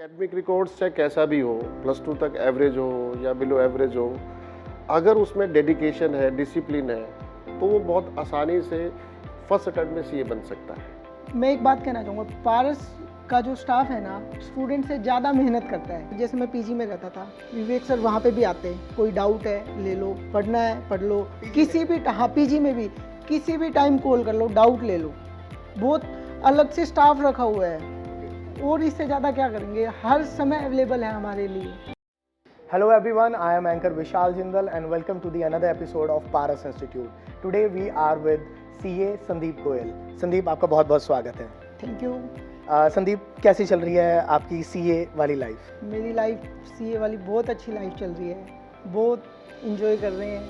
Academic records चाहे कैसा भी हो, +2 तक एवरेज हो या बिलो एवरेज हो, अगर उसमें डेडिकेशन है, डिसिप्लिन है, तो वो बहुत आसानी से फर्स्ट अटेम्प्ट में सीए बन सकता है। मैं एक बात कहना चाहूँगा, पारस का जो स्टाफ है ना, स्टूडेंट से ज़्यादा मेहनत करता है। जैसे मैं पीजी में रहता था, विवेक सर वहाँ पे भी आते हैं, कोई डाउट है ले लो, पढ़ना है पढ़ लो, किसी भी हाँ पीजी में भी किसी भी टाइम कॉल कर लो, डाउट ले लो। बहुत अलग से स्टाफ रखा हुआ है और इससे ज़्यादा क्या करेंगे, हर समय अवेलेबल है हमारे लिए। Hello everyone, I am anchor Vishal Jindal and welcome to the another episode of Paras Institute. Today we are with CA Sandeep Goyal. Sandeep, आपका बहुत बहुत स्वागत है। Thank you. संदीप, कैसी चल रही है आपकी CA वाली लाइफ? मेरी लाइफ सीए वाली बहुत अच्छी लाइफ चल रही है, बहुत इंजॉय कर रहे हैं,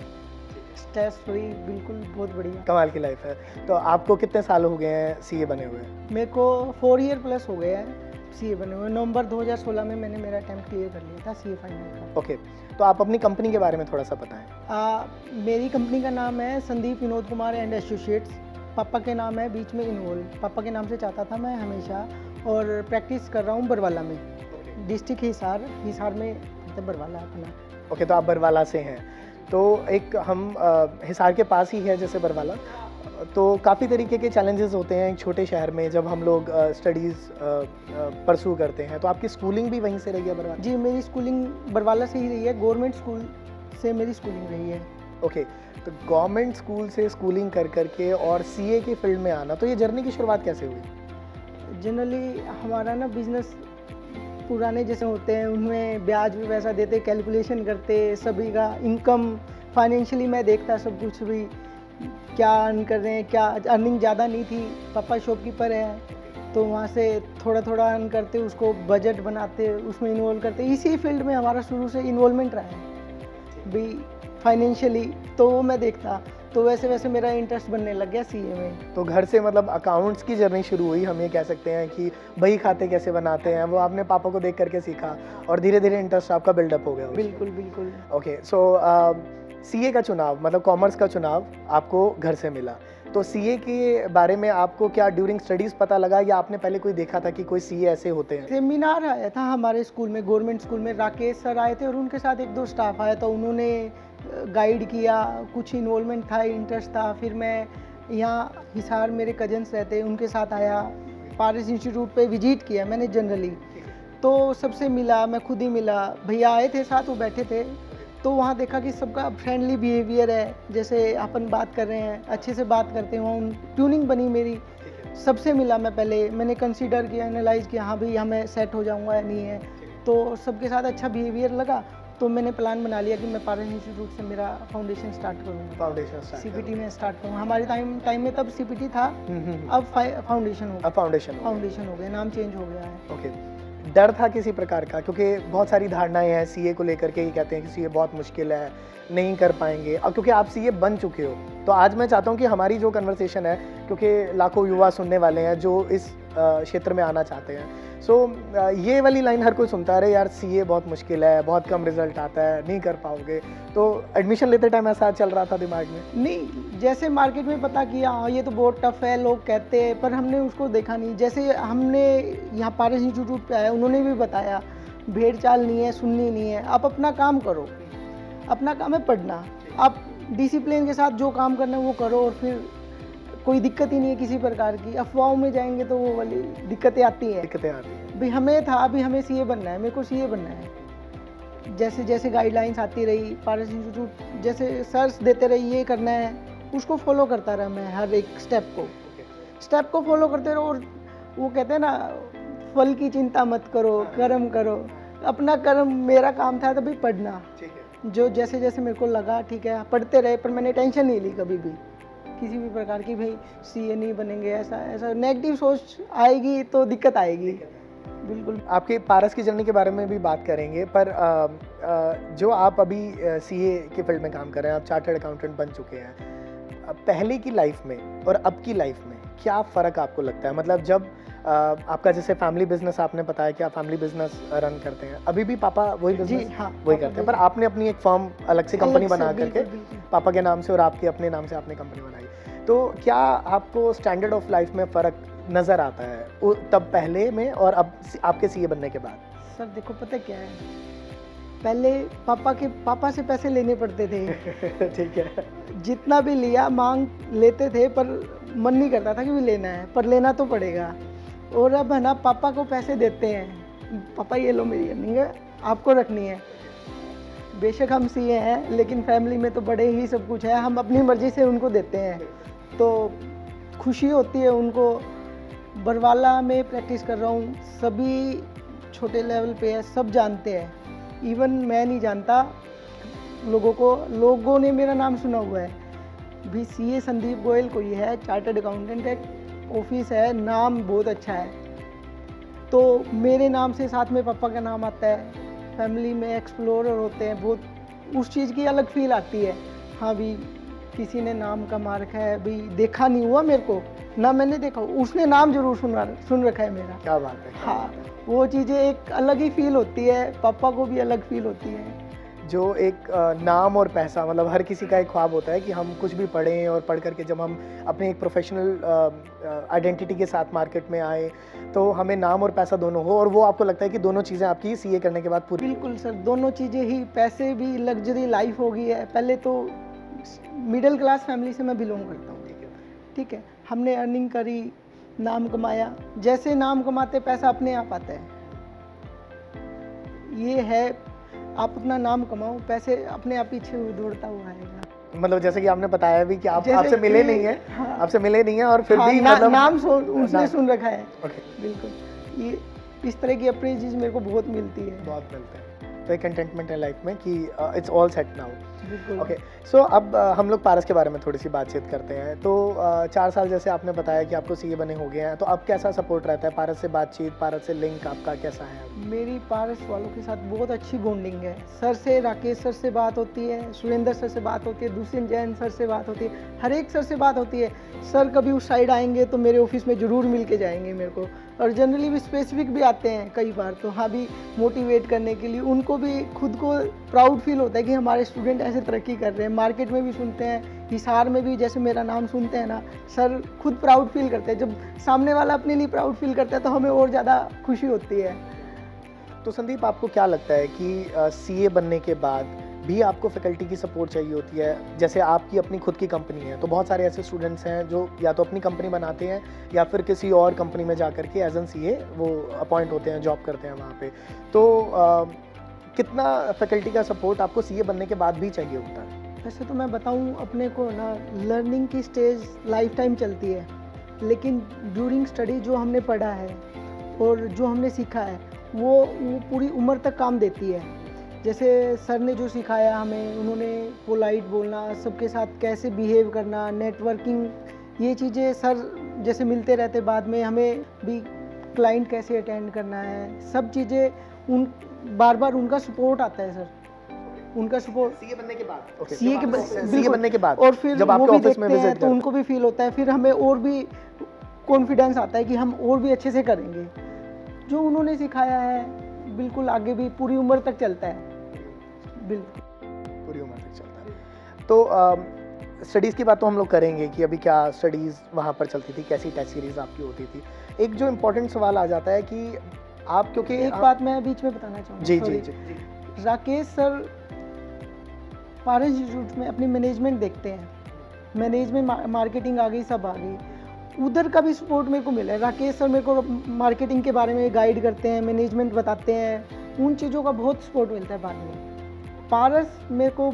स्ट्रेस फ्री, बिल्कुल बहुत बढ़िया। कमाल की लाइफ है। तो आपको कितने साल हो गए हैं CA बने हुए? मेरे को 4 ईयर प्लस हो गया है सीए बने हुए। नवंबर 2016 में मैंने मेरा अटेम्प्ट क्लियर कर लिया था सीए फाइनल का। ओके, तो आप अपनी कंपनी के बारे में थोड़ा सा बताएं। मेरी कंपनी का नाम है संदीप विनोद कुमार एंड एसोसिएट्स। पापा के नाम है बीच में इन्वॉल्व, पापा के नाम से चाहता था मैं हमेशा, और प्रैक्टिस कर रहा हूँ बरवाला में, डिस्ट्रिक्ट हिसार में मतलब बरवाला अपना। ओके, तो आप बरवाला से हैं। तो एक हम हिसार के पास ही है जैसे बरवाला, तो काफ़ी तरीके के चैलेंजेस होते हैं एक छोटे शहर में जब हम लोग स्टडीज़ परसू करते हैं। तो आपकी स्कूलिंग भी वहीं से रही है बरवाला? जी, मेरी स्कूलिंग बरवाला से ही रही है, गवर्नमेंट स्कूल से मेरी स्कूलिंग रही है। ओके, तो गवर्नमेंट स्कूल से स्कूलिंग कर करके और सीए की फील्ड में आना, तो ये जर्नी की शुरुआत कैसे हुई? जनरली हमारा ना बिजनेस पुराने जैसे होते हैं, उनमें ब्याज भी वैसा देते, कैलकुलेशन करते, सभी का इनकम फाइनेंशियली मैं देखता सब कुछ भी, क्या अर्न कर रहे हैं, क्या अर्निंग ज़्यादा नहीं थी, पापा शॉपकीपर है तो वहाँ से थोड़ा थोड़ा अर्न करते, उसको बजट बनाते, उसमें इन्वॉल्व करते। इसी फील्ड में हमारा शुरू से इन्वॉल्वमेंट रहा है भी फाइनेंशियली, तो वो मैं देखता, तो वैसे वैसे मेरा इंटरेस्ट बनने लग गया सीए में। तो घर से मतलब अकाउंट्स की जर्नी शुरू हुई, हम ये कह सकते हैं कि बही खाते कैसे बनाते हैं वो आपने पापा को देख करके सीखा और धीरे धीरे इंटरेस्ट आपका बिल्डअप हो गया। बिल्कुल बिल्कुल। ओके, सो सीए का चुनाव मतलब कॉमर्स का चुनाव आपको घर से मिला, तो सीए के बारे में आपको क्या ड्यूरिंग स्टडीज़ पता लगा या आपने पहले कोई देखा था कि कोई सीए ऐसे होते हैं? सेमिनार आया था हमारे स्कूल में, गवर्नमेंट स्कूल में, राकेश सर आए थे और उनके साथ 1-2 स्टाफ आया था, उन्होंने गाइड किया, कुछ इन्वॉल्वमेंट था, इंटरेस्ट था। फिर मैं यहाँ हिसार मेरे कजन्स रहते, उनके साथ आया, पारस इंस्टीट्यूट पे विजिट किया मैंने जनरली, तो सबसे मिला, मैं खुद ही मिला, भैया आए थे साथ, वो बैठे थे, तो वहाँ देखा कि सबका फ्रेंडली बिहेवियर है, जैसे अपन बात कर रहे हैं अच्छे से बात करते हैं, वहाँ ट्यूनिंग बनी मेरी। सबसे मिला मैं पहले, मैंने कंसीडर किया, एनालाइज किया, हाँ भाई मैं सेट हो जाऊँगा या नहीं है, तो सबके साथ अच्छा बिहेवियर लगा, तो मैंने प्लान बना लिया कि मैं पारस इंस्टीट्यूट से मेरा फाउंडेशन स्टार्ट करूँगा। फाउंडेशन सीपीटी में स्टार्ट करूँगा। हमारे टाइम में तब सीपीटी था, अब फाउंडेशन हो गया। अब फाउंडेशन हो गया, नाम चेंज हो गया है। ओके, डर था किसी प्रकार का? क्योंकि बहुत सारी धारणाएं हैं सीए को लेकर के, ही कहते हैं कि सीए बहुत मुश्किल है, नहीं कर पाएंगे, और क्योंकि आप सीए बन चुके हो, तो आज मैं चाहता हूं कि हमारी जो कन्वर्सेशन है, क्योंकि लाखों युवा सुनने वाले हैं जो इस क्षेत्र में आना चाहते हैं, सो ये वाली लाइन हर कोई सुनता है, अरे यार सीए बहुत मुश्किल है, बहुत कम रिजल्ट आता है, नहीं कर पाओगे, तो एडमिशन लेते टाइम ऐसा चल रहा था दिमाग में? नहीं, जैसे मार्केट में पता किया हाँ ये तो बहुत टफ है, लोग कहते हैं, पर हमने उसको देखा नहीं। जैसे हमने यहाँ पारस इंस्टीट्यूट पे आया, उन्होंने भी बताया भेड़ चाल नहीं है, सुननी नहीं है, आप अपना काम करो, अपना काम है पढ़ना, आप डिसिप्लिन के साथ जो काम करना है वो करो, और फिर कोई दिक्कत ही नहीं है किसी प्रकार की। अफवाहों में जाएंगे तो वो वाली दिक्कतें आती हैं। भाई हमें था, अभी हमें सीए बनना है, मेरे को सीए बनना है। जैसे जैसे गाइडलाइंस आती रही, पारस इंस्टीट्यूट जैसे सर्च देते रही, ये करना है, उसको फॉलो करता रहा मैं, हर एक स्टेप को फॉलो करते रहो। और वो कहते हैं ना, फल की चिंता मत करो, कर्म करो, अपना कर्म। मेरा काम था तभी पढ़ना, जो जैसे जैसे मेरे को लगा ठीक है पढ़ते रहे, पर मैंने टेंशन नहीं ली कभी भी किसी भी प्रकार की, भाई सीए नहीं बनेंगे, ऐसा नेगेटिव सोच आएगी तो दिक्कत आएगी। बिल्कुल। आपके पारस की जर्नी के बारे में भी बात करेंगे, पर जो आप अभी सीए की फील्ड में काम कर रहे हैं, आप चार्टर्ड अकाउंटेंट बन चुके हैं, पहले की लाइफ में और अब की लाइफ में क्या फ़र्क आपको लगता है? मतलब जब आपका जैसे फैमिली बिजनेस, आपने बताया कि आप फैमिली बिजनेस रन करते हैं, अभी भी पापा वही बिजनेस वही करते हैं, पर आपने अपनी एक फर्म अलग से कंपनी बना करके पापा के नाम से और आपके अपने नाम से आपने कंपनी बनाई, तो क्या आपको स्टैंडर्ड ऑफ लाइफ में फ़र्क नज़र आता है तब पहले में और अब आपके सीए बनने के बाद? सर देखो पता क्या है, पहले पापा से पैसे लेने पड़ते थे ठीक है। जितना भी लिया मांग लेते थे, पर मन नहीं करता था कि भी लेना है, पर लेना तो पड़ेगा। और अब है ना, पापा को पैसे देते हैं, पापा ये लो मेरी अर्निंग है, आपको रखनी है। बेशक हम सीए हैं, लेकिन फैमिली में तो बड़े ही सब कुछ है, हम अपनी मर्ज़ी से उनको देते हैं, तो खुशी होती है उनको। बरवाला में प्रैक्टिस कर रहा हूँ, सभी छोटे लेवल पे है, सब जानते हैं, इवन मैं नहीं जानता, लोगों ने मेरा नाम सुना हुआ है भी। सीए संदीप गोयल कोई है, चार्टर्ड अकाउंटेंट है, ऑफिस है, नाम बहुत अच्छा है, तो मेरे नाम से साथ में पापा का नाम आता है। फैमिली में एक्सप्लोरर होते हैं, बहुत उस चीज़ की अलग फील आती है। हाँ भी किसी ने नाम कमा रखा है, भी देखा नहीं हुआ मेरे को, ना मैंने देखा, उसने नाम जरूर सुन रखा है मेरा। क्या बात है। हाँ, वो चीज़ें एक अलग ही फील होती है, पापा को भी अलग फील होती है। जो एक नाम और पैसा, मतलब हर किसी का एक ख्वाब होता है कि हम कुछ भी पढ़ें और पढ़ करके जब हम अपने एक प्रोफेशनल आइडेंटिटी के साथ मार्केट में आए तो हमें नाम और पैसा दोनों हो, और वो आपको लगता है कि दोनों चीज़ें आपकी सीए करने के बाद पूरी? बिल्कुल सर, दोनों चीज़ें ही, पैसे भी, लग्जरी लाइफ हो गई है। पहले तो मिडिल क्लास फैमिली से मैं बिलोंग करता हूँ, ठीक है, हमने अर्निंग करी, नाम कमाया, जैसे नाम कमाते पैसा अपने आप आता है। ये है, आप अपना नाम कमाओ, पैसे अपने आप पीछे दौड़ता हुआ आएगा। मतलब जैसे कि आपने बताया भी कि आप जैसे आपसे मिले कि- नहीं है, हाँ। आपसे मिले नहीं है और फिर हाँ, भी मतलब नाम उसने सुन रखा है। ओके, बिल्कुल, ये इस तरह की अपनी चीज़ मेरे को बहुत मिलती है। बहुत मिलते हैं, तो एक कंटेंटमेंट है लाइफ में कि इट्स ऑल सेट नाउ। बिल्कुल। ओके, सो अब हम लोग पारस के बारे में थोड़ी सी बातचीत करते हैं। तो 4 साल जैसे आपने बताया कि आपको सीए बने हो गए हैं, तो अब कैसा सपोर्ट रहता है पारस से, बातचीत, पारस से लिंक आपका कैसा है? मेरी पारस वालों के साथ बहुत अच्छी बॉन्डिंग है। सर से, राकेश सर से बात होती है, सुरेंद्र सर से बात होती है, दूसरे जैन सर से बात होती है, हर एक सर से बात होती है। सर कभी उस साइड आएंगे तो मेरे ऑफिस में ज़रूर मिल के जाएंगे मेरे को, और जनरली भी स्पेसिफिक भी आते हैं कई बार, तो हाँ भी मोटिवेट करने के लिए। उनको भी खुद को प्राउड फील होता है कि हमारे स्टूडेंट ऐसे तरक्की कर रहे हैं। मार्केट में भी सुनते हैं, हिसार में भी जैसे मेरा नाम सुनते हैं ना, सर खुद प्राउड फील करते हैं। जब सामने वाला अपने लिए प्राउड फील करता है तो हमें और ज़्यादा खुशी होती है। तो संदीप, आपको क्या लगता है कि सीए बनने के बाद भी आपको फैकल्टी की सपोर्ट चाहिए होती है? जैसे आपकी अपनी खुद की कंपनी है, तो बहुत सारे ऐसे स्टूडेंट्स हैं जो या तो अपनी कंपनी बनाते हैं या फिर किसी और कंपनी में जा करके एज एन सीए वो अपॉइंट होते हैं, जॉब करते हैं वहाँ पे। तो कितना फैकल्टी का सपोर्ट आपको सीए बनने के बाद भी चाहिए होता है? वैसे तो मैं बताऊं, अपने को ना लर्निंग की स्टेज लाइफ टाइम चलती है, लेकिन ड्यूरिंग स्टडी जो हमने पढ़ा है और जो हमने सीखा है वो पूरी उम्र तक काम देती है। जैसे सर ने जो सिखाया हमें, उन्होंने पोलाइट बोलना, सबके साथ कैसे बिहेव करना, नेटवर्किंग, ये चीज़ें सर जैसे मिलते रहते बाद में, हमें भी क्लाइंट कैसे अटेंड करना है, सब चीज़ें उन बार बार उनका सपोर्ट आता है सर, उनका सपोर्ट सीए बनने के बाद? ओके, सीए के सीए बनने के बाद और फिर जब वो आपके भी ऑफिस में देखते हैं विजिट तो उनको भी फील होता है, फिर हमें और भी कॉन्फिडेंस आता है कि हम और भी अच्छे से करेंगे। जो उन्होंने सिखाया है बिल्कुल आगे भी पूरी उम्र तक चलता है, बिल्कुल पूरी उम्र तक चलता है। तो स्टडीज़ की बात तो हम लोग करेंगे कि अभी क्या स्टडीज़ वहाँ पर चलती थी, कैसी टेस्ट सीरीज़ आपकी होती थी। एक जो इम्पोर्टेंट सवाल आ जाता है कि आप, क्योंकि एक बात मैं बीच में बताना चाहूँगा। जी जी जी, राकेश सर पारस इंस्टीट्यूट में अपनी मैनेजमेंट देखते हैं, मैनेजमेंट, मार्केटिंग आ गई, सब आ गई, उधर का भी सपोर्ट मेरे को मिला है। राकेश सर मेरे को मार्केटिंग के बारे में गाइड करते हैं, मैनेजमेंट बताते हैं, उन चीज़ों का बहुत सपोर्ट मिलता है बाद में। पारस मेरे को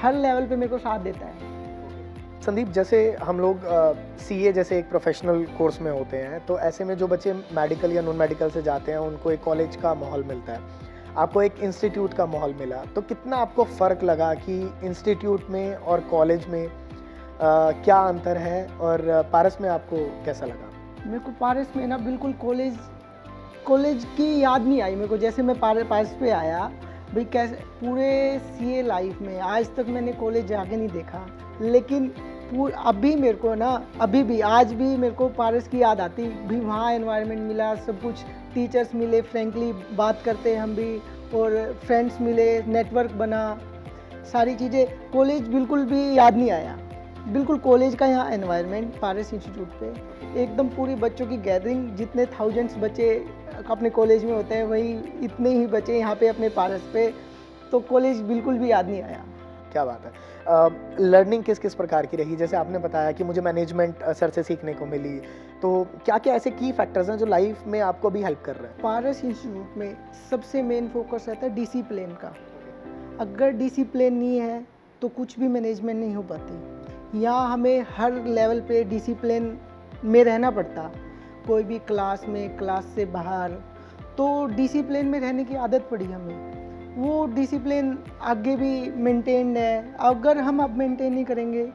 हर लेवल पे मेरे को साथ देता है। संदीप, जैसे हम लोग सीए जैसे एक प्रोफेशनल कोर्स में होते हैं, तो ऐसे में जो बच्चे मेडिकल या नॉन मेडिकल से जाते हैं उनको एक कॉलेज का माहौल मिलता है, आपको एक इंस्टीट्यूट का माहौल मिला, तो कितना आपको फ़र्क लगा कि इंस्टीट्यूट में और कॉलेज में क्या अंतर है, और पारस में आपको कैसा लगा? मेरे को पारस में ना बिल्कुल कॉलेज की याद नहीं आई मेरे को। जैसे मैं पारस पे आया भाई, कैसे पूरे सीए लाइफ में आज तक मैंने कॉलेज जाके नहीं देखा, लेकिन अभी मेरे को ना, अभी भी आज भी मेरे को पारस की याद आती भी। वहाँ एनवायरनमेंट मिला, सब कुछ, टीचर्स मिले, फ्रेंकली बात करते हम भी, और फ्रेंड्स मिले, नेटवर्क बना, सारी चीज़ें। कॉलेज बिल्कुल भी याद नहीं आया। बिल्कुल कॉलेज का यहाँ एनवायरनमेंट पारस इंस्टीट्यूट पे एकदम पूरी बच्चों की गैदरिंग, जितने थाउजेंड्स बच्चे अपने कॉलेज में होते हैं वही इतने ही बच्चे यहाँ पे अपने पारस पे, तो कॉलेज बिल्कुल भी याद नहीं आया। क्या बात है। लर्निंग किस किस प्रकार की रही? जैसे आपने बताया कि मुझे मैनेजमेंट सर से सीखने को मिली, तो क्या क्या ऐसे की फैक्टर्स हैं जो लाइफ में आपको भी हेल्प कर रहे हैं? पारस इंस्टीट्यूट में सबसे मेन फोकस रहता है डिसिप्लिन का। अगर डिसिप्लिन नहीं है तो कुछ भी मैनेजमेंट नहीं हो पाती। यहाँ हमें हर लेवल पे डिसिप्लिन में रहना पड़ता, कोई भी क्लास में, क्लास से बाहर, तो डिसिप्लिन में रहने की आदत पड़ी हमें। वो डिसिप्लिन आगे भी मेंटेन्ड है, अगर हम अब मेंटेन नहीं करेंगे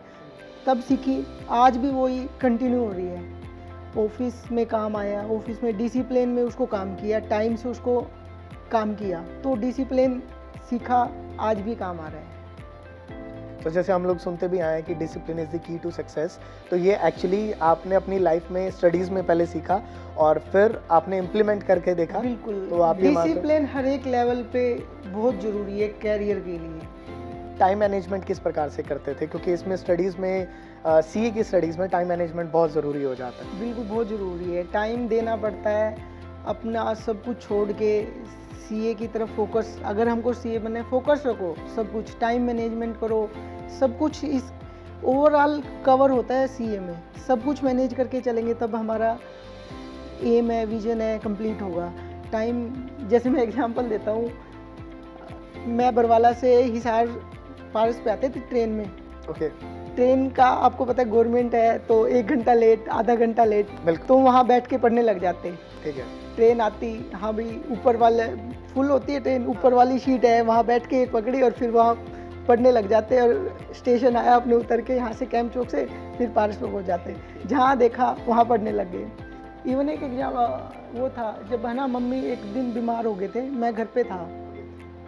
तब सीखी, आज भी वही कंटिन्यू हो रही है। ऑफिस में काम आया, ऑफिस में डिसिप्लिन में उसको काम किया, टाइम से उसको काम किया, तो डिसिप्लिन सीखा, आज भी काम आ रहा है। तो जैसे हम लोग सुनते भी आए हैं कि discipline is the key to success, तो ये एक्चुअली आपने अपनी लाइफ में स्टडीज़ में पहले सीखा और फिर आपने इम्प्लीमेंट करके देखा। बिल्कुल, तो आप ये मानते डिसिप्लिन हर एक लेवल पे बहुत ज़रूरी है कैरियर के लिए। टाइम मैनेजमेंट किस प्रकार से करते थे? क्योंकि इसमें स्टडीज़ में सीए की स्टडीज़ में टाइम मैनेजमेंट बहुत ज़रूरी हो जाता है। बिल्कुल बहुत ज़रूरी है, टाइम देना पड़ता है, अपना सब कुछ छोड़ के सीए की तरफ फोकस, अगर हमको सीए बनना है फोकस रखो, सब कुछ टाइम मैनेजमेंट करो, सब कुछ इस ओवरऑल कवर होता है सीए में। सब कुछ मैनेज करके चलेंगे तब हमारा एम है, विजन है, कंप्लीट होगा। टाइम, जैसे मैं एग्जांपल देता हूँ, मैं बरवाला से हिसार पारस पे आते थे ट्रेन में। ओके। ट्रेन का आपको पता है गवर्नमेंट है तो 1 घंटा लेट, आधा घंटा लेट, बिल्कुल। तो वहाँ बैठ के पढ़ने लग जाते। ठीक है। ट्रेन आती, हाँ भाई ऊपर वाले फुल होती है ट्रेन, ऊपर वाली सीट है, वहाँ बैठ के पकड़ी और फिर वहाँ पढ़ने लग जाते। और स्टेशन आया, अपने उतर के यहाँ से कैंप चौक से फिर पारस पे पहुँच जाते, जहाँ देखा वहाँ पढ़ने लग गए। इवन एक एग्जाम वो था जब है ना, मम्मी एक दिन बीमार हो गए थे, मैं घर पे था,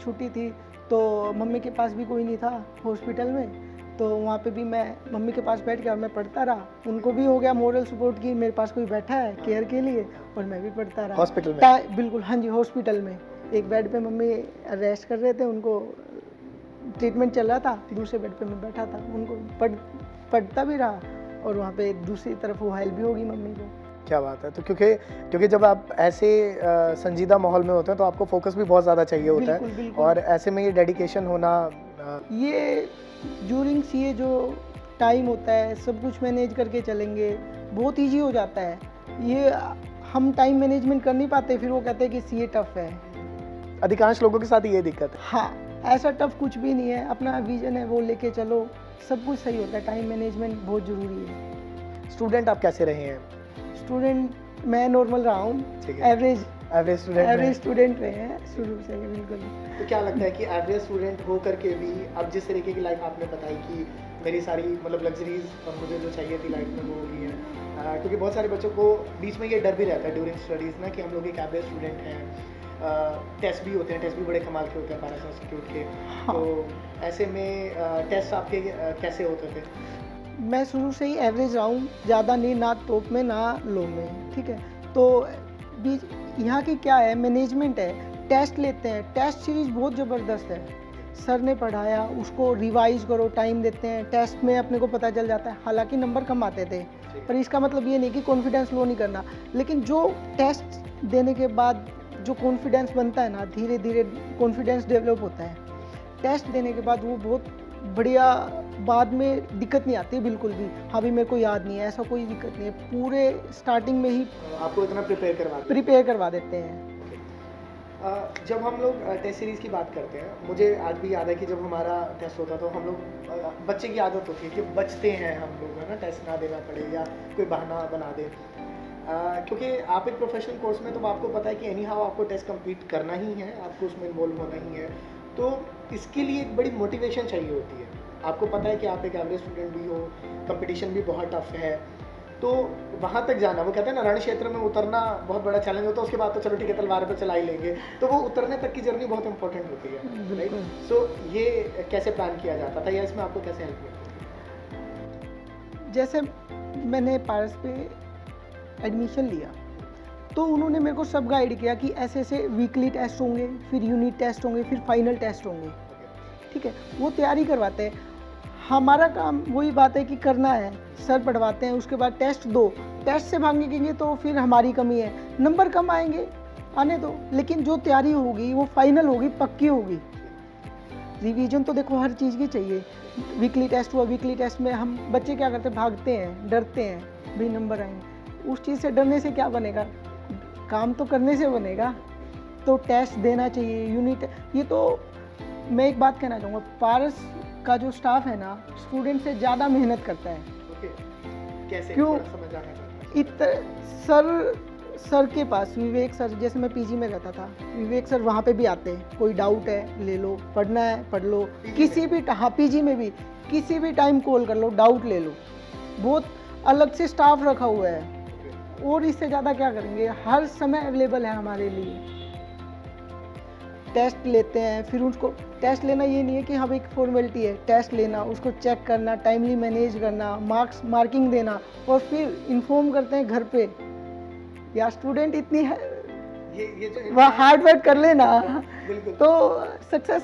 छुट्टी थी, तो मम्मी के पास भी कोई नहीं था हॉस्पिटल में, तो वहाँ पे भी मैं मम्मी के पास बैठ गया, मैं पढ़ता रहा। उनको भी हो गया मोरल सपोर्ट की मेरे पास कोई बैठा है केयर के लिए, और मैं भी पढ़ता रहा। हॉस्पिटल में? बिल्कुल, हाँ जी, हॉस्पिटल में एक बेड पे मम्मी रेस्ट कर रहे थे, उनको ट्रीटमेंट चल रहा था, दूसरे बेड पे मैं बैठा था, उनको पढ़ता भी रहा और वहाँ पे दूसरी तरफ वो हेल्प भी होगी मम्मी को। क्या बात है। तो क्योंकि जब आप ऐसे संजीदा माहौल में होते हैं तो आपको फोकस भी बहुत ज़्यादा चाहिए होता बिल्कुल, है, बिल्कुल। और ऐसे में ये डेडिकेशन होना ये ड्यूरिंग सीए जो टाइम होता है, सब कुछ मैनेज करके चलेंगे, बहुत इजी हो जाता है। ये हम टाइम मैनेजमेंट कर नहीं पाते, फिर वो कहते हैं कि सीए टफ है। अधिकांश लोगों के साथ ये दिक्कत है। हाँ, ऐसा टफ कुछ भी नहीं है, अपना विजन है वो लेके चलो, सब कुछ सही होता है। टाइम मैनेजमेंट बहुत ज़रूरी है। स्टूडेंट आप कैसे रहे हैं? स्टूडेंट मैं नॉर्मल रहा हूँ, ठीक है। एवरेज स्टूडेंट स्टूडेंट रहे हैं शुरू से, बिल्कुल। तो क्या लगता है कि एवरेज स्टूडेंट हो करके भी अब जिस तरीके की लाइफ आपने बताई कि मेरी सारी मतलब लग्जरीज और मुझे जो चाहिए थी लाइफ में वो हो गई है, क्योंकि बहुत सारे बच्चों को बीच में ये डर भी रहता है ड्यूरिंग स्टडीज़ ना कि हम लोग एक एवरेज स्टूडेंट हैं। टेस्ट भी होते हैं, टेस्ट भी बड़े कमाल के होते हैं पारस इंस्टीट्यूट के। हाँ। तो ऐसे में टेस्ट आपके कैसे होते थे? मैं शुरू से ही एवरेज रहा हूँ, ज़्यादा नहीं, ना टॉप में ना लो में, ठीक है। तो बीच यहाँ की क्या है, मैनेजमेंट है, टेस्ट लेते हैं, टेस्ट सीरीज बहुत ज़बरदस्त है, सर ने पढ़ाया उसको रिवाइज करो, टाइम देते हैं, टेस्ट में अपने को पता चल जाता है। हालांकि नंबर कम आते थे, पर इसका मतलब ये नहीं कि कॉन्फिडेंस लो नहीं करना, लेकिन जो टेस्ट देने के बाद जो कॉन्फिडेंस बनता है ना, धीरे धीरे कॉन्फिडेंस डेवलप होता है। टेस्ट देने के बाद वो बहुत बढ़िया, बाद में दिक्कत नहीं आती बिल्कुल भी, हाँ भी मेरे को याद नहीं है, ऐसा कोई दिक्कत नहीं है, पूरे स्टार्टिंग में ही आपको इतना प्रिपेयर करवा देते हैं। जब हम लोग टेस्ट सीरीज़ की बात करते हैं, मुझे आज भी याद है कि जब हमारा टेस्ट होता तो हम लोग बच्चे की आदत होती है कि बचते हैं हम लोग, है ना, टेस्ट ना देना पड़े या कोई बहाना बना दे। क्योंकि आप एक प्रोफेशनल कोर्स में, तो आपको पता है कि एनी हाउ आपको टेस्ट कंप्लीट करना ही है, आपको उसमें इन्वॉल्व होना ही है, तो इसके लिए एक बड़ी मोटिवेशन चाहिए होती है। आपको पता है कि आप एक एवरेज स्टूडेंट भी हो, कंपटीशन भी बहुत टफ है, तो वहाँ तक जाना, वो कहते हैं ना, रण क्षेत्र में उतरना बहुत बड़ा चैलेंज होता है, उसके बाद तो चलो ठीक है तलवार पर चला ही लेंगे, तो वो उतरने तक की जर्नी बहुत इंपॉर्टेंट होती है, राइट? सो ये कैसे प्लान किया जाता था या इसमें आपको कैसे हेल्प मिलती? जैसे मैंने पारस पे एडमिशन लिया तो उन्होंने मेरे को सब गाइड किया कि ऐसे ऐसे वीकली टेस्ट होंगे, फिर यूनिट टेस्ट होंगे, फिर फाइनल टेस्ट होंगे, ठीक है, वो तैयारी करवाते हैं। हमारा काम वही बात है कि करना है, सर पढ़वाते हैं, उसके बाद टेस्ट दो, टेस्ट से भागेंगे तो फिर हमारी कमी है, नंबर कम आएंगे, आने दो, लेकिन जो तैयारी होगी वो फाइनल होगी, पक्की होगी। रिवीजन तो देखो हर चीज़ की चाहिए। वीकली टेस्ट हुआ, वीकली टेस्ट में हम बच्चे क्या करते हैं, भागते हैं, डरते हैं, भी नंबर आएंगे। उस चीज़ से डरने से क्या बनेगा, काम तो करने से बनेगा। तो टेस्ट देना चाहिए, यूनिट। ये तो मैं एक बात कहना चाहूँगा, पारस का जो स्टाफ है ना, स्टूडेंट से ज़्यादा मेहनत करता है। कैसे? क्यों? समझ आना सर के पास, विवेक सर, जैसे मैं पीजी में रहता था, विवेक सर वहाँ पे भी आते हैं, कोई डाउट है ले लो, पढ़ना है पढ़ लो, किसी भी, हाँ पीजी में भी किसी भी टाइम कॉल कर लो, डाउट ले लो। बहुत अलग से स्टाफ रखा हुआ है, और इससे ज़्यादा क्या करेंगे, हर समय अवेलेबल है हमारे लिए। टेस्ट लेते हैं, फिर उसको टेस्ट लेना ये नहीं है कि हम एक फॉर्मेलिटी है, टेस्ट लेना, उसको चेक करना, टाइमली मैनेज करना, मार्किंग देना, और फिर इन्फॉर्म करते हैं घर पे, या स्टूडेंट इतनी है ये जो वह हार्ड वर्क कर लेना, बिल्कुल तो सक्सेस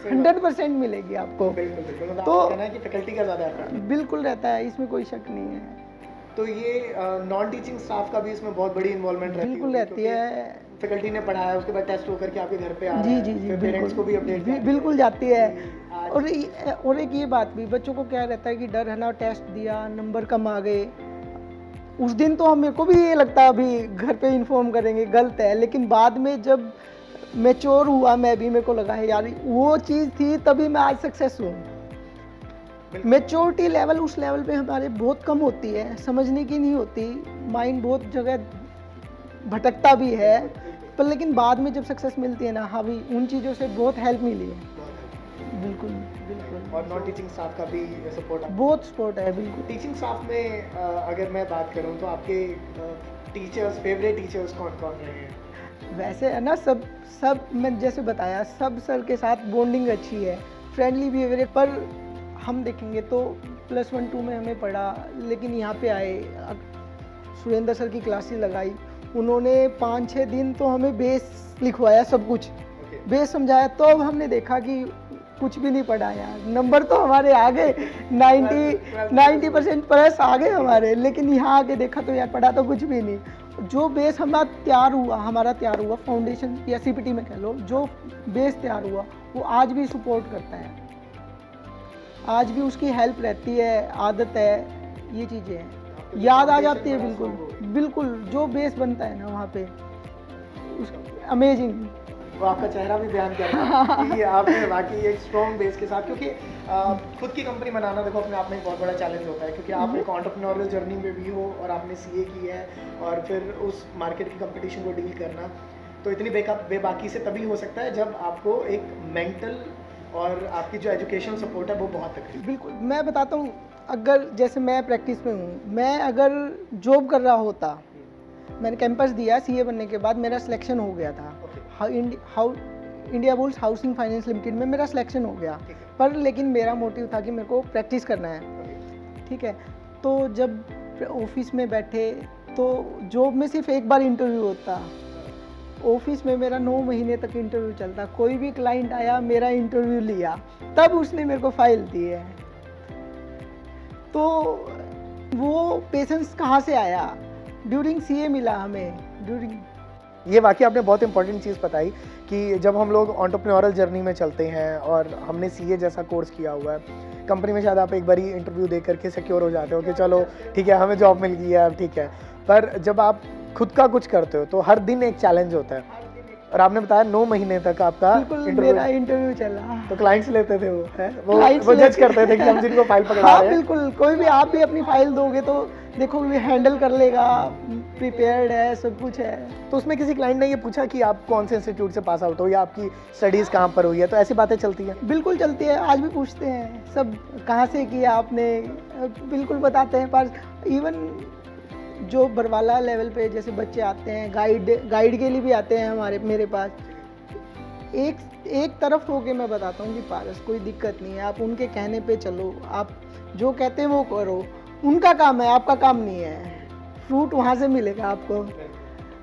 100% मिलेगी आपको। बिल्कुल बिल्कुल। मतलब तो- आपका कहना है कि फैकल्टी का ज़्यादा एफर्ट है। बिल्कुल रहता है, इसमें कोई शक नहीं है। तो ये नॉन टीचिंग स्टाफ का भी इसमें बहुत बड़ी इन्वॉल्वमेंट रहती बिल्कुल रहती है। फैकल्टी ने पढ़ाया, उसके बाद टेस्ट होकर के आपके घर पे आ रहा जी है, जी जी, फिर पेरेंट्स को भी अपडेट बिल्कुल जाती है। आज- और एक ये बात भी, बच्चों को क्या रहता है कि डर है ना, टेस्ट दिया, नंबर कम आ गए, उस दिन तो मेरे को भी ये लगता है अभी घर पे इन्फॉर्म करेंगे, गलत है, लेकिन बाद में जब मैच्योर हुआ मैं भी, मेरे को लगा है यार वो चीज़ थी, तभी मैं आज सक्सेस हूँ। मैच्योरिटी लेवल उस लेवल पे हमारे बहुत कम होती है, समझने की नहीं होती, माइंड बहुत जगह भटकता भी है, पर लेकिन बाद में जब सक्सेस मिलती है ना, हाँ भी उन चीज़ों से बहुत हेल्प मिली है। बिल्कुल बिल्कुल। और नॉन टीचिंग स्टाफ का भी सपोर्ट बहुत सपोर्ट है, बिल्कुल। टीचिंग स्टाफ में अगर मैं बात करूं तो आपके टीचर्स, फेवरेट टीचर्स कौन कौन रहे हैं? वैसे है ना, सब मैं जैसे बताया, सब सर के साथ बॉन्डिंग अच्छी है, फ्रेंडली बिहेवियर। पर हम देखेंगे तो +1 2 में हमें पढ़ा, लेकिन यहाँ पे आए, सुरेंद्र सर की क्लासेस लगाई, उन्होंने 5-6 दिन तो हमें बेस लिखवाया, सब कुछ बेस समझाया, तो अब हमने देखा कि कुछ भी नहीं पढ़ा यार, नंबर तो हमारे आ गए 90% प्लस आ गए हमारे, लेकिन यहाँ आके देखा तो यार पढ़ा तो कुछ भी नहीं। जो बेस हमारा तैयार हुआ फाउंडेशन या CPT में कह लो, जो बेस तैयार हुआ वो आज भी सपोर्ट करता है, आज भी उसकी हेल्प रहती है, आदत है, ये चीज़ें हैं, याद आ जाती है। बिल्कुल बिल्कुल, जो बेस बनता है ना वहाँ पे, अमेजिंग। वो आपका चेहरा भी बयान कर रहा है कि आपने वाकई एक स्ट्रॉन्ग बेस के साथ, क्योंकि खुद की कंपनी बनाना देखो अपने आप में एक बहुत बड़ा चैलेंज होता है, क्योंकि आप एक एंटरप्रेन्योरियल जर्नी में भी हो और आपने CA की है, और फिर उस मार्केट की कंपटीशन को डील करना, तो इतनी बेबाकी से तभी हो सकता है जब आपको एक मेंटल और आपकी जो एजुकेशन सपोर्ट है वो बहुत तकलीफ। बिल्कुल, मैं बताता हूँ, अगर जैसे मैं प्रैक्टिस में हूँ, मैं अगर जॉब कर रहा होता, मैंने कैंपस दिया CA बनने के बाद, मेरा सिलेक्शन हो गया था, India bulls housing finance limited में मेरा सिलेक्शन हो गया, पर लेकिन मेरा मोटिव था कि मेरे को प्रैक्टिस करना है, ठीक है। तो जब ऑफिस में बैठे, तो जॉब में सिर्फ एक बार इंटरव्यू होता, ऑफिस में मेरा 9 महीने तक इंटरव्यू चलता, कोई भी क्लाइंट आया मेरा इंटरव्यू लिया, तब उसने मेरे को फाइल दी है। तो वो पेशेंस कहाँ से आया, ड्यूरिंग CA मिला हमें, ड्यूरिंग। ये वाकई आपने बहुत इंपॉर्टेंट चीज़ बताई कि जब हम लोग एंटरप्रेन्योरल जर्नी में चलते हैं और हमने CA जैसा कोर्स किया हुआ है, कंपनी में शायद आप एक बारी इंटरव्यू दे करके सिक्योर हो जाते हो कि चलो ठीक है हमें जॉब मिल गई है अब ठीक है, पर जब आप खुद का कुछ करते हो तो हर दिन एक चैलेंज होता है, और आपने बताया 9 महीने तक आपका मेरा इंटरव्यू चला। तो क्लाइंट्स लेते थे वो Clients जज लेते- करते थे कि हम जिनको फाइल पकड़ा हाँ रहे हैं। बिल्कुल, कोई भी आप भी अपनी फाइल दोगे तो देखो भी हैंडल कर लेगा, प्रिपेयर्ड है, सब कुछ है। तो उसमें किसी क्लाइंट ने ये पूछा कि आप कौन से इंस्टीट्यूट से पास आउट हो या आपकी स्टडीज़ कहाँ पर हुई है, तो ऐसी बातें चलती हैं? बिल्कुल चलती है, आज भी पूछते हैं सब, कहाँ से किया आपने, बिल्कुल बताते हैं। पर इवन जो बरवाला लेवल पे जैसे बच्चे आते हैं, गाइड के लिए भी आते हैं मेरे पास, एक तरफ होके मैं बताता हूँ कि पारस कोई दिक्कत नहीं है, आप उनके कहने पे चलो, आप जो कहते हैं वो करो, उनका काम है, आपका काम नहीं है, फ्रूट वहाँ से मिलेगा आपको,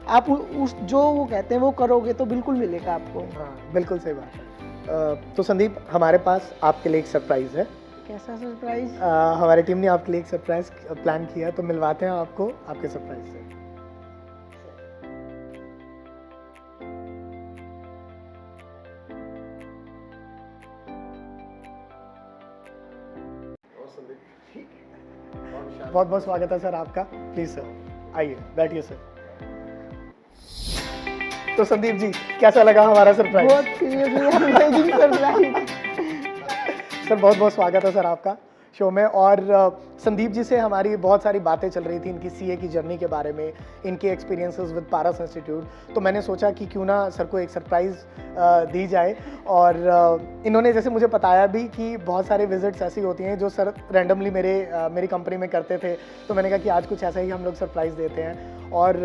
आप उस जो वो कहते हैं वो करोगे तो बिल्कुल मिलेगा आपको। हाँ बिल्कुल सही बात है। तो संदीप, हमारे पास आपके लिए एक सरप्राइज़ है कैसा सरप्राइज? हमारी टीम ने आपके लिए एक सरप्राइज प्लान किया, तो मिलवाते हैं आपको आपके सरप्राइज से। बहुत बहुत स्वागत है सर आपका। प्लीज सर आइए, बैठिए सर। तो संदीप जी, कैसा लगा हमारा सरप्राइज? बहुत सीरियसली अमेजिंग सरप्राइज। सर बहुत बहुत स्वागत है सर आपका शो में। और संदीप जी से हमारी बहुत सारी बातें चल रही थी इनकी सीए की जर्नी के बारे में, इनके एक्सपीरियंसेस विद पारस इंस्टीट्यूट। तो मैंने सोचा कि क्यों ना सर को एक सरप्राइज़ दी जाए। और इन्होंने जैसे मुझे बताया भी कि बहुत सारे विजिट्स ऐसी होती हैं जो सर रैंडमली मेरी कंपनी में करते थे। तो मैंने कहा कि आज कुछ ऐसा ही हम लोग सरप्राइज़ देते हैं। और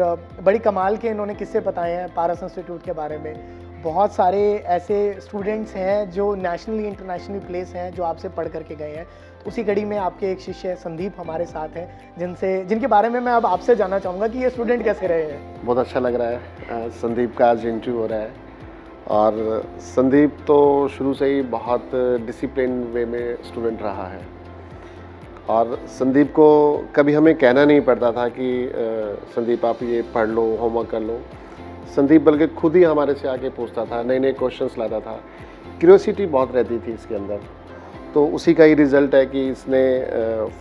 बड़ी कमाल के इन्होंने किस्से बताए हैं पारस इंस्टीट्यूट के बारे में। बहुत सारे ऐसे स्टूडेंट्स हैं जो नेशनली इंटरनेशनली प्लेस हैं, जो आपसे पढ़ करके गए हैं। उसी कड़ी में आपके एक शिष्य संदीप हमारे साथ हैं, जिनके बारे में मैं अब आपसे जानना चाहूँगा कि ये स्टूडेंट कैसे रहे हैं। बहुत अच्छा लग रहा है, संदीप का आज इंटरव्यू हो रहा है। और संदीप तो शुरू से ही बहुत डिसिप्लिन वे में स्टूडेंट रहा है। और संदीप को कभी हमें कहना नहीं पड़ता था कि संदीप आप ये पढ़ लो, होमवर्क कर लो। संदीप बल्कि खुद ही हमारे से आके पूछता था, नए नए क्वेश्चंस लाता था। क्यूरियोसिटी बहुत रहती थी इसके अंदर। तो उसी का ही रिज़ल्ट है कि इसने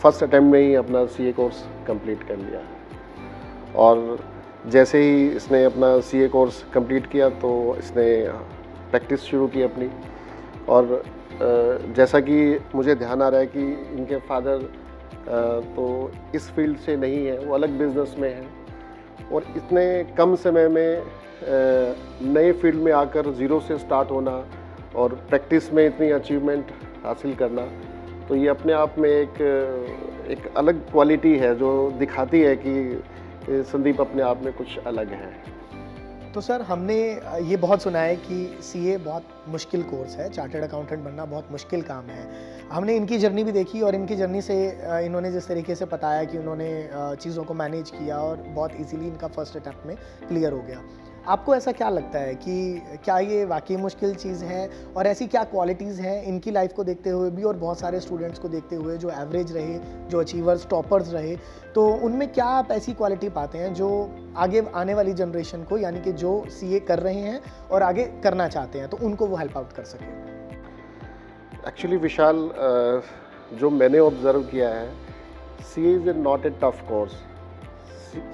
फर्स्ट अटेम्प्ट में ही अपना सीए कोर्स कंप्लीट कर लिया। और जैसे ही इसने अपना सीए कोर्स कंप्लीट किया तो इसने प्रैक्टिस शुरू की अपनी। और जैसा कि मुझे ध्यान आ रहा है कि इनके फादर तो इस फील्ड से नहीं है, वो अलग बिजनेस में है। और इतने कम समय में नए फील्ड में आकर ज़ीरो से स्टार्ट होना और प्रैक्टिस में इतनी अचीवमेंट हासिल करना, तो ये अपने आप में एक अलग क्वालिटी है जो दिखाती है कि संदीप अपने आप में कुछ अलग है। तो सर हमने ये बहुत सुना है कि सीए बहुत मुश्किल कोर्स है, चार्टर्ड अकाउंटेंट बनना बहुत मुश्किल काम है। हमने इनकी जर्नी भी देखी और इनकी जर्नी से इन्होंने जिस तरीके से बताया कि उन्होंने चीज़ों को मैनेज किया और बहुत इजीली इनका फर्स्ट अटैम्प्ट में क्लियर हो गया। आपको ऐसा क्या लगता है कि क्या ये वाकई मुश्किल चीज़ है, और ऐसी क्या क्वालिटीज़ हैं इनकी लाइफ को देखते हुए भी और बहुत सारे स्टूडेंट्स को देखते हुए जो एवरेज रहे, जो अचीवर्स टॉपर्स रहे, तो उनमें क्या आप ऐसी क्वालिटी पाते हैं जो आगे आने वाली जनरेशन को, यानी कि जो सीए कर रहे हैं और आगे करना चाहते हैं, तो उनको वो हेल्प आउट कर सकें? एक्चुअली विशाल, जो मैंने ऑब्जर्व किया है, CA is not a tough course.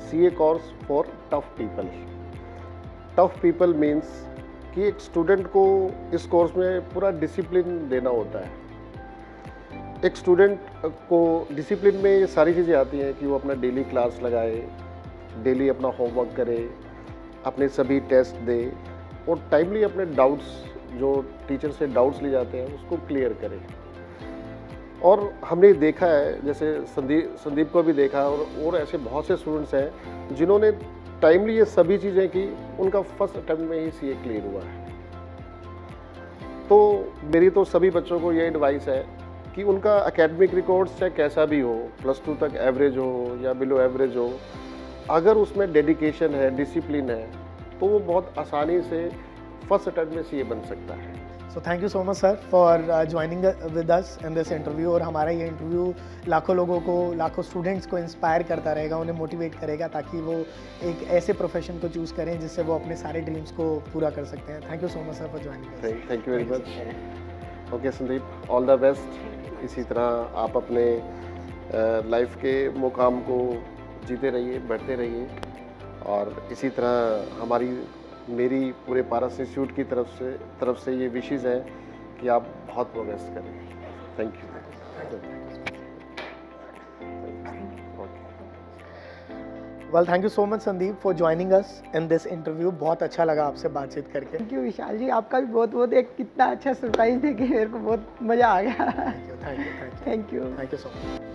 CA course for tough people. Tough people means कि एक स्टूडेंट को इस कोर्स में पूरा डिसिप्लिन देना होता है। एक स्टूडेंट को डिसिप्लिन में ये सारी चीज़ें आती हैं कि वो अपना डेली क्लास लगाए, डेली अपना होमवर्क करे, अपने सभी टेस्ट दे और टाइमली अपने डाउट्स, जो टीचर से डाउट्स ले जाते हैं, उसको क्लियर करे। और हमने देखा है, जैसे संदीप को भी देखा, और ऐसे बहुत से स्टूडेंट्स हैं जिन्होंने टाइमली ये सभी चीज़ें की, उनका फर्स्ट अटेम्प्ट में ही सीए क्लियर हुआ है। तो मेरी तो सभी बच्चों को ये एडवाइस है कि उनका एकेडमिक रिकॉर्ड्स चाहे कैसा भी हो, +2 तक एवरेज हो या बिलो एवरेज हो, अगर उसमें डेडिकेशन है, डिसिप्लिन है, तो वो बहुत आसानी से फर्स्ट अटेम्प्ट में सीए बन सकता है। So thank you so much sir for joining with us in this interview. और हमारा ये इंटरव्यू लाखों लोगों को, लाखों स्टूडेंट्स को इंस्पायर करता रहेगा, उन्हें मोटिवेट करेगा ताकि वो एक ऐसे प्रोफेशन को चूज़ करें जिससे वो अपने सारे ड्रीम्स को पूरा कर सकते हैं। Thank you so much sir for joining. Thank you very much. Okay Sandeep, all the best. इसी तरह आप अपने लाइफ के मुकाम को जीते रहिए, बढ़ते रहिए। और इसी तरह मेरी पूरे पारस इंस्टीट्यूट की तरफ से ये विशेष है कि आप बहुत प्रोग्रेस करें। Thank you. Well thank you so much Sandeep for joining us in this interview. बहुत अच्छा लगा आपसे बातचीत करके। थैंक यू विशाल जी, आपका भी बहुत बहुत एक कितना अच्छा सरप्राइज देके मेरे को बहुत मज़ा आ गया। Thank you thank you. So much.